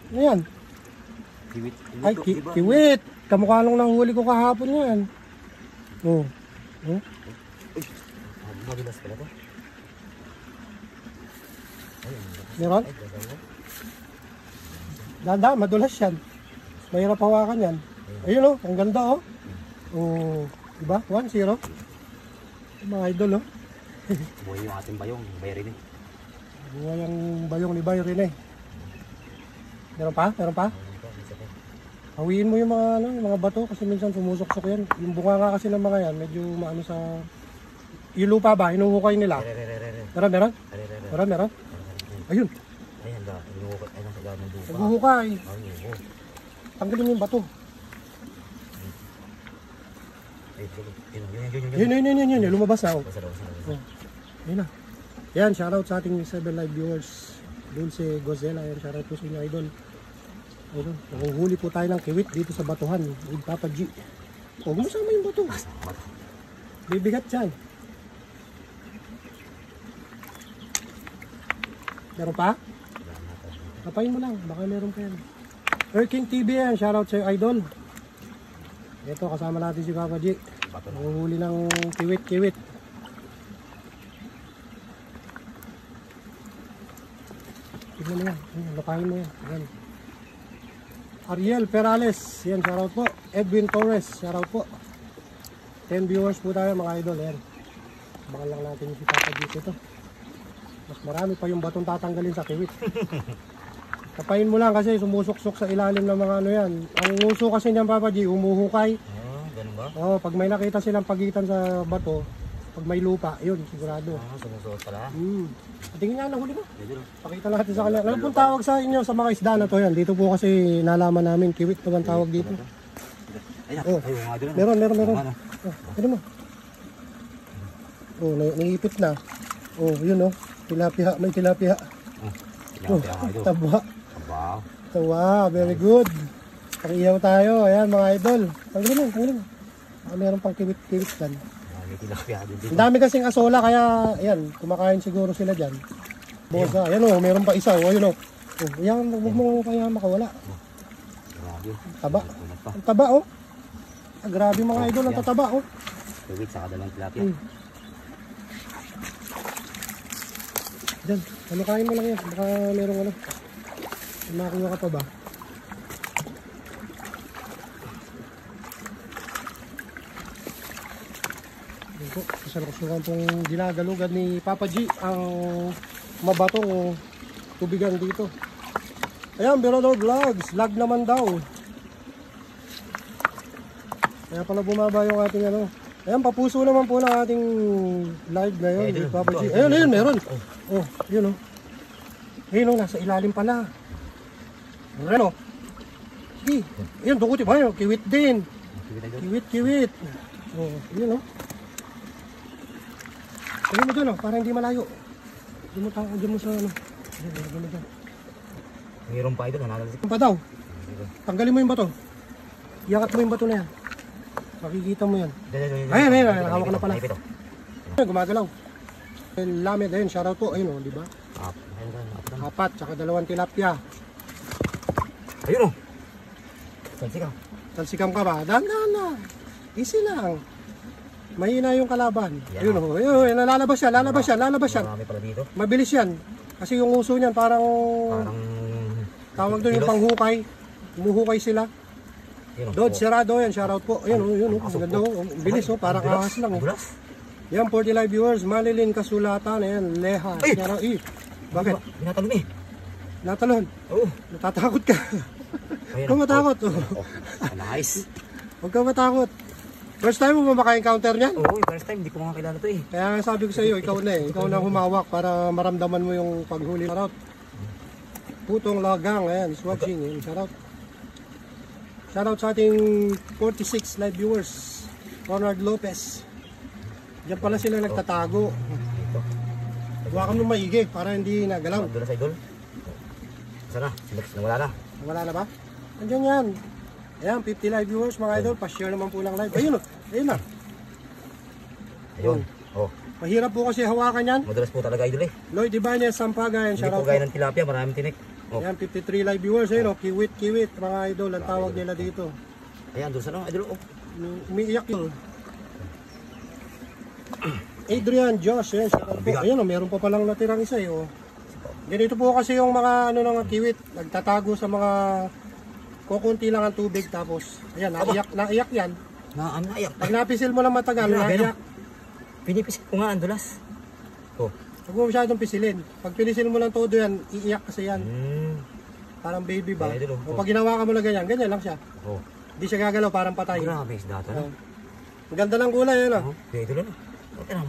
Ano yan? Kiwit. Ay, kiwit. Kamukha nung nahuli ko kahapon yan. Oh. Oh. Uy, madulas pala to. Meron? Dada, madulas yan. Mahirap hawakan yan. Ayun oh, ang ganda oh. Oh, diba? 1-0. Mga idol oh. Buhay yung ating bayong, Bayrin eh. Buhay ang bayong ni Bayrin eh. Meron pa? Meron pa? Hawiin mo yung mga, ano, yung mga bato kasi minsan sumusok-sok yan. Yung bunga nga kasi ng mga yan, medyo maano sa... Yung lupa ba? Hinuhukay nila? Meron, meron? Meron, meron? Ayun. Ayan ba? Hinuhukay. Ayan sa gano'n lupa. Naghuhukay. Tanggalin mo yung bato. Yun. Lumabas na ako. Ayun na. Yan, shoutout sa ating 7 live viewers. Dulce Gozela. Yan, shoutout po sa inyo, idol. Ayun, nanguhuli po tayo ng kiwit dito sa batuhan with Papa G. O, gumusama yung bato. Bibigat dyan. Meron pa? Tapain mo lang, baka meron pa yan. King TV yan, shoutout sa idol. Ito, kasama natin si Papa G. Nanguhuli ng kiwit. Tignan mo yan, lukahin mo yan. Ayan. Ariel Perales, yan, shoutout po. Edwin Torres, shoutout po. 10 viewers po tayo mga idol, yan. Bakal lang natin si Papa G ito. Mas marami pa yung batong tatanggalin sa kiwit. Tapain mo lang kasi sumusok-sok sa ilalim ng mga ano yan. Ang uso kasi niyan Papa G, umuhukay. Ganun ba? Oo, pag may nakita silang pagitan sa bato, pag may lupa, yun, sigurado. Sumusok pala. Tingin nga, nahuli mo. Pakita natin sa kanila. Ano pong tawag sa inyo sa mga isda na to yan? Dito po kasi nalaman namin, kiwit naman tawag dito. Oh, meron. Ano mo? Oh, naipit na. Oh, yun oh. Tilapia, may tilapia. Oh, taba. Tawa, very good. Pag-ihaw tayo. Ayan mga idol. Tanggalin mo. Meron pang kiwit-kiwit dyan. Ang dami kasing asola kaya ayan, kumakain siguro sila dyan. Bosa, ayan o, meron pa isa o, ayun o. Ayan, huwag mo kaya makawala. Taba. Ang taba o. Grabe mga idol, ang tataba o. Kiwit sa kadalang tilapia. Diyan, kain mo lang yan. Baka merong ano. Makuha ka pa ba? Kasalukuyan pong ginagalugan ni Papa G ang mabatong tubigan dito. Ayan, Birador Vlogs. Vlog naman daw. Kaya pala bumaba yung ating ano. Ayan, papuso naman po ng ating live ngayon ni Papa G. Ayun, meron. Oh, yun o. Ayun o, nasa ilalim pala. Ano? Sige. Ayun, dukutin mo. Kiwit din. Kiwit. Oh, yun o. Ayun mo dyan o, para hindi malayo. Diyan mo sa ano. Diyan. Mayroon pa ito, nananalasik. Pa daw. Tanggalin mo yung bato. Iangat mo yung bato na yan. Makikita mo yan. Ayun, nakahawak na pala. Gumagalaw. Lamed, ayun, shoutout po. Ayun o, di ba? Apat, tsaka 2 tilapia. Ayun o. Talsikam ka ba? Dahan-dahan na. Easy lang. Mahina yung kalaban. Ayun o, lalabas yan. Marami pala dito. Mabilis yan. Kasi yung uso niyan parang tawag doon yung panghukay. Umuhukay sila. Dod, Serrado yan, shoutout po. Ayun, ang ganda o. Bilis o, parang ahas lang o. Yan, 40 live viewers, Malilin Kasulatan, ayan, Leha. Bakit? Binatalon eh. Natalon? Oo. Natatakot ka. Huwag ka matakot. Nice. Huwag ka matakot. First time mo ba maka-encounter niyan? Oo, first time, hindi ko makakilala to eh. Kaya nga sabi ko sa iyo, ikaw na eh. Ikaw na humawak para maramdaman mo yung paghuli. Shoutout. Putong Lagang, ayan, is watching. Ayan, shoutout. Shoutout sa ating 46 live viewers. Ronald Lopez. Diyan pala sila nagtatago. Huwakan mo maigi para hindi nagalaw. Doon na sa idol. Sana, nawala na. Wala na ba? Andiyan yan. Ayan, 50 live viewers mga idol. Pa-share naman po lang live. Ayun o. Ayun na. Ayun. Oh. Mahirap po kasi hawakan yan. Madalas po talaga idol eh. Lloyd Ibanez, Sampaga. Hindi po gaya ng tilapia, maraming tinik. Oh. Yan, 53 live viewers, ayun, kiwit, mga idol, ang tawag nila dito. Ayan, doon sa ano, idol. Oh. Umiiyak yun. Adrian, Josh, yan, ayan, meron pa palang natirang isa, oh. Ganito po kasi yung mga ano ng kiwit, nagtatago sa mga kukunti lang ang tubig tapos ayan, naiyak yan. Naiyak. Pag napisil mo lang matagal, naiyak. Pinipisil ko nga ang dulas. Oh. Huwag mo masyadong pisilin. Pag pinisil mo lang todo yan, iiyak kasi yan. Parang baby ba? O pag ginawa ka mo na ganyan, ganyan lang siya. Oh. Hindi siya gagalaw, parang patay. Grabe, isda ito. Ang ganda ng kulay, yan ah. Ito lang. Ito lang,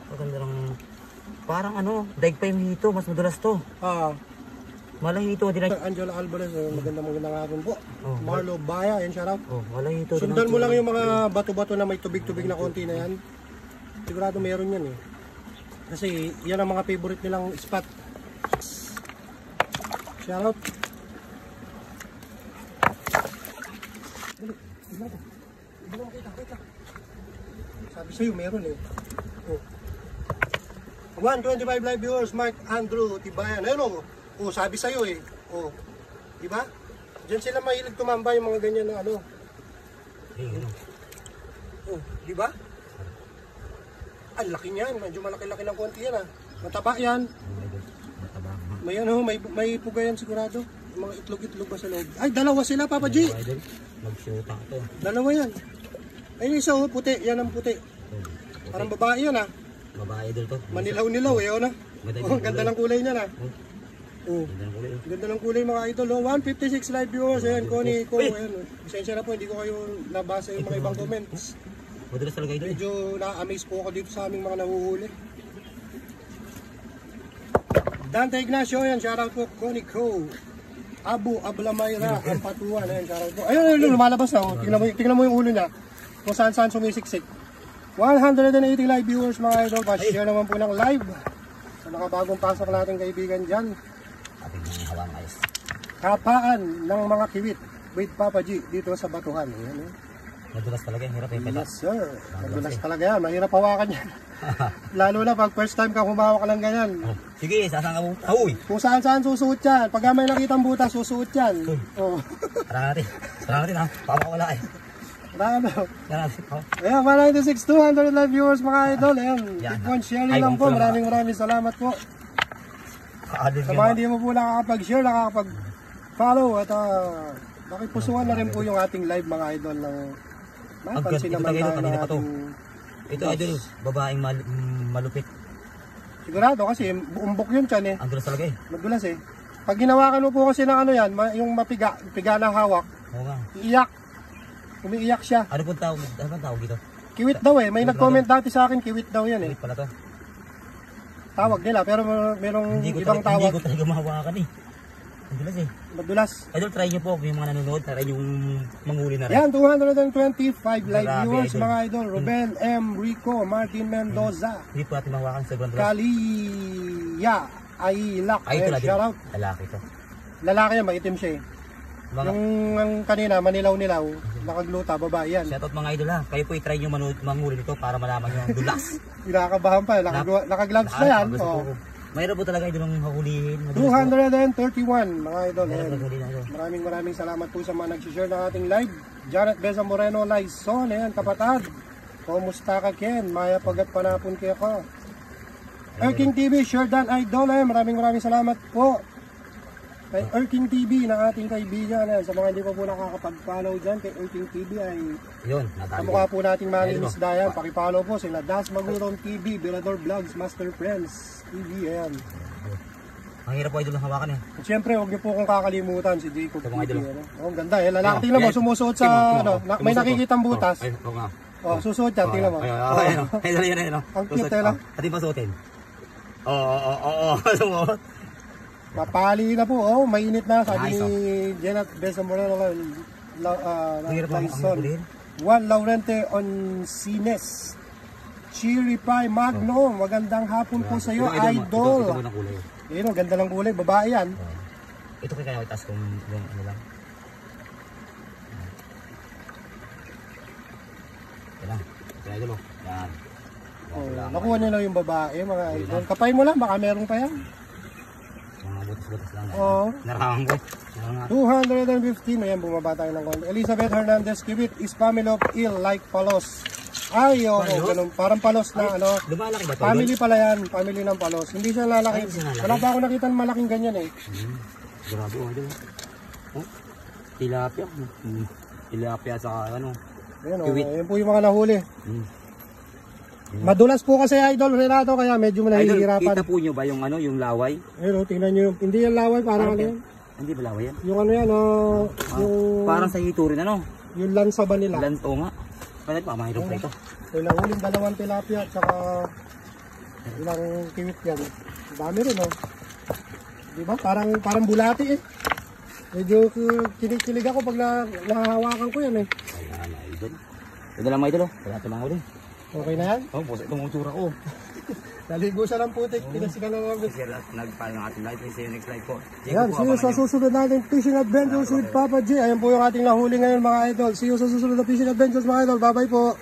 maganda ng... Parang ano, daig pa yung hito, mas madulas to. Malahito din. Angela Alvarez, magandang hapon po. Marlo Baya, yan, shoutout. Malahito din. Sundan mo lang yung mga bato-bato na may tubig-tubig na konti na yan. Sigurado meron yan eh. Kasi yan ang mga favorite nilang spot. Shoutout. Sabi sa'yo meron eh. 125 live viewers, Mark Andrew Tibayan. Ayun o, sabi sa'yo eh. Di ba? Diyan sila mahilig tumambay yung mga ganyan na ano. Di ba? Ang laki niyan, medyo malaki-laki ng konti yan ah. Mataba yan. May ano, may puga yan sigurado. Mga itlog-itlog ba sa loob? Ay, dalawa sila, Papa G. Mag-shoota ito. Dalawa yan. Ayun isa puti, yan ang puti. Parang babae yan ah. Babae idol to. Manilaw-nilaw eh, na. Ganda ng kulay niya na. Ganda ng kulay mga idol. 156 live viewers. Ayan, Connie ko. Pasensya na po, hindi ko kayo nabasa yung mga ibang comments. Madalas talaga idol. Medyo na-amaze po ako dito sa aming mga nahuhuli. Dante Ignacio, yan, shoutout po. Connie ko. Abu Ablamayra, ang patuan. Ayan, shoutout po. Ayun, lumalabas na. Tingnan mo yung ulo niya. Kung saan-saan sumisiksik. 180 live viewers mga idol. Pa-share naman po ng live sa mga bagong pasok nating kaibigan dyan. Ating mga hawang ayos. Kapaan ng mga kiwit with Papa G dito sa Batuhan. Ayan, madulas talaga, hirap yung peta. Yes sir, madulas talaga yan. Mahirap hawakan yan. Lalo na pag first time ka humawak lang ganyan. Sige, sasang ka buta. Uy! Kung saan-saan susuot yan. Pag may nakitang buta, susuot yan. Tara natin ha. Pamakawala eh. Marami. Ayan, 196, 200 live viewers mga idol. Ayan, big sharing lang po. Maraming salamat po. Sa mga hindi mo po nakakapag-share, nakakapag-follow at nakipusuan na rin po yung ating live mga idol ng mapansin naman tayo ng ating... Ito idol, babaeng malupit. Sigurado kasi buumbok yun dyan eh. Ang dulas talaga eh. Madulas eh. Pag ginawakan mo po kasi ng ano yan, yung piga na hawak, iiyak. Umiiyak siya. Ano pong tawag dito? Kiwit daw eh. May nag-comment dati sa akin, kiwit daw yan eh. Kiwit pala to. Tawag nila, pero merong ibang tawag. Hindi ko talaga mahawakan eh. Madulas eh. Madulas. Idol, try nyo po yung mga nanonood. Try yung manghuli na rin. Yan, 225 live viewers mga idol. Ruben M. Rico, Martin Mendoza. Hindi po natin mahawakan sa sobrang dulas. Kaliya Ailak. Ay, ito natin. Shoutout. Lalaki to. Lalaki yan, maitim siya eh. Yung kanina, manilaw-nilaw, nakagluta, babae yan. Shoutout mga idol ha. Kayo po i-try nyo manghuli nito para malaman nyo ang dulas. Kinakabahan pa, nakagloves na yan. Mayroon po talaga idol ang hahulihin. 231 mga idol. Maraming salamat po sa mga nag-share ng ating live. Janet Besa Moreno, Lyson, ayan, kapatid. Kumusta ka Ken? Maya pagat panapon kaya ka. Erking TV, share dan idol. Maraming salamat po. Kay Erking TV na ating kaibigan. Sa mga hindi pa po nakakapag-follow dyan kay Erking TV ay kamukha po nating malinis dayan. Pakipollow po sila Das Magurong TV, Birador Vlogs, Master Friends TV. Ayan. Ang hirap po idol ng hawakan eh. At syempre huwag niyo po kung kakalimutan si Jacob TV. Ang ganda eh. Lalaki tingnan mo sumusuot sa may nakikitang butas. Susuot yan tingnan mo. Ayun. Ang cute lang. Ating pasuotin. Oo. Sumuot. Mapali na po, mainit na, sabi ni Janet Besa Moreno, Lyson. Juan Laurente Oncines, Chiri Pie Magno, magandang hapon po sa iyo, idol. Ito, ganda ng kulay, babae yan. Ito kaya itas kung yung ano lang. Yan, idol. Yan. Nakuha nila yung babae, mga idol. Kapay mo lang, baka meron pa yan. butas-butas lang. Oo. Naramang ko. 215. Ayan, bumaba tayo ng konti. Elizabeth Hernandez, Kibit is family of ill like palos. Ay, oo, ganun. Parang palos na, ano. Lumalaki ba ito? Family pala yan. Family ng palos. Hindi siya lalaki. Ay, hindi siya lalaki. Wala pa ako nakita ng malaking ganyan eh. Grabe, idol. Oh, tilapia. Tilapia sa ano. Ayan, Kiwit. ayan po yung mga nahuli. Madulas po kasi idol Renato, kaya medyo Idol, nahihirapan. kita po nyo ba yung ano, yung laway? Ayun, tingnan nyo. Hindi yan laway, parang ano yan. Hindi ba laway yan? Yung ano yan, yung... Parang sa hito rin ano? Yung lansa ba nila? Lanto nga. Pwede pa, mahirap pa ito. May nahuling 2 tilapia at saka ilang kiwit yan. Dami rin, oh. Diba? Parang bulati eh. Medyo kinikilig ako pag nahahawakan ko yan eh. Ayan, idol. Ito lang mga idol, oh. Wala ito lang ulit. Okay na yan? Oh, puso itong utsura ko. Naligo siya ng putik. Pinasikan ng mga. Sige, nagpala ng ating live. See you next live po. Yan, see you sa susunod nating fishing adventures with Papa J. Ayan po yung ating nahuli ngayon mga idol. See you sa susunod na fishing adventures mga idol. Bye bye po.